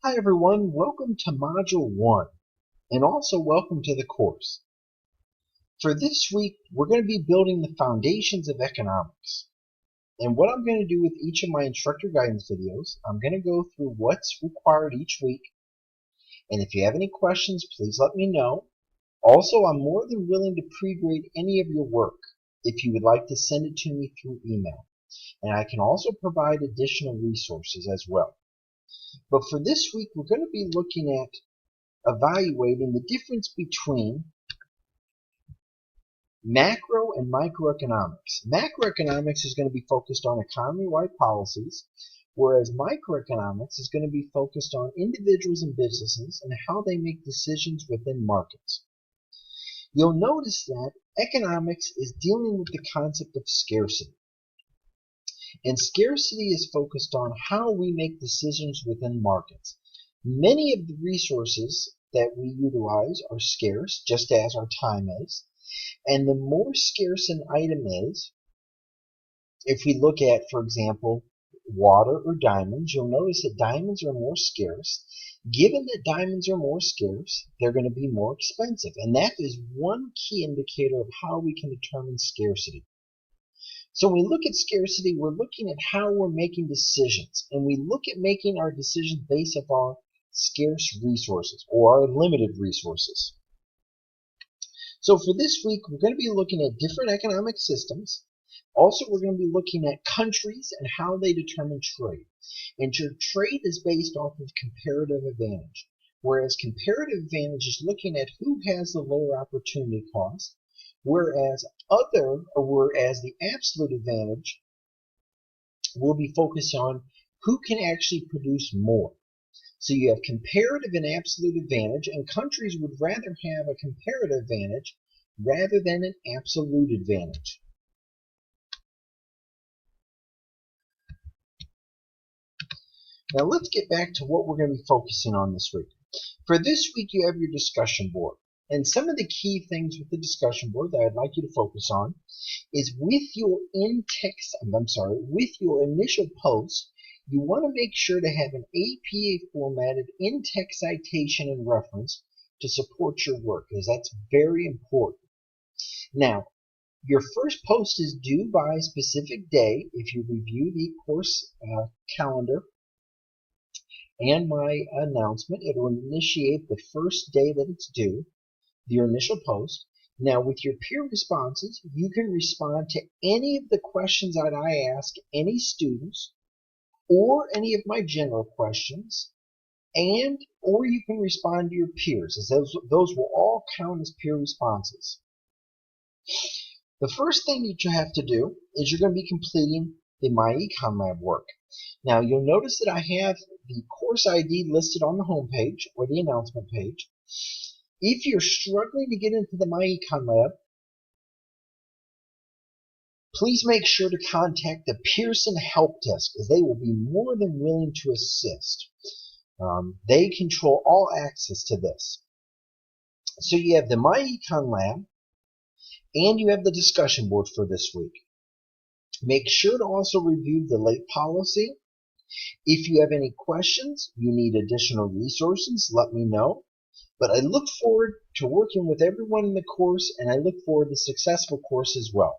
Hi everyone, welcome to Module 1, and also welcome to the course. For this week, we're going to be building the foundations of economics. And what I'm going to do with each of my instructor guidance videos, I'm going to go through what's required each week. And if you have any questions, please let me know. Also, I'm more than willing to pre-grade any of your work if you would like to send it to me through email. And I can also provide additional resources as well. But for this week, we're going to be looking at evaluating the difference between macro and microeconomics. Macroeconomics is going to be focused on economy-wide policies, whereas microeconomics is going to be focused on individuals and businesses and how they make decisions within markets. You'll notice that economics is dealing with the concept of scarcity. And scarcity is focused on how we make decisions within markets. Many of the resources that we utilize are scarce, just as our time is. And the more scarce an item is, if we look at, for example, water or diamonds, you'll notice that diamonds are more scarce. Given that diamonds are more scarce, they're going to be more expensive. And that is one key indicator of how we can determine scarcity. So when we look at scarcity, we're looking at how we're making decisions. And we look at making our decisions based upon scarce resources or our limited resources. So for this week, we're going to be looking at different economic systems. Also, we're going to be looking at countries and how they determine trade. And trade is based off of comparative advantage, whereas comparative advantage is looking at who has the lower opportunity cost, whereas the absolute advantage will be focused on who can actually produce more. So you have comparative and absolute advantage, and countries would rather have a comparative advantage rather than an absolute advantage. Now let's get back to what we're going to be focusing on this week. For this week, you have your discussion board. And some of the key things with the discussion board that I'd like you to focus on is with your initial post, you want to make sure to have an APA formatted in-text citation and reference to support your work, because that's very important. Now, your first post is due by a specific day. If you review the course calendar and my announcement, it will initiate the first day that it's due, your initial post. Now, with your peer responses, you can respond to any of the questions that I ask any students or any of my general questions, or you can respond to your peers, as those will all count as peer responses. The first thing that you have to do is you're going to be completing the MyEconLab work. Now, you'll notice that I have the course ID listed on the home page or the announcement page. If you're struggling to get into the MyEconLab, please make sure to contact the Pearson Help Desk, as they will be more than willing to assist. They control all access to this. So you have the MyEconLab, and you have the discussion board for this week. Make sure to also review the late policy. If you have any questions, you need additional resources, let me know. But I look forward to working with everyone in the course, and I look forward to a successful course as well.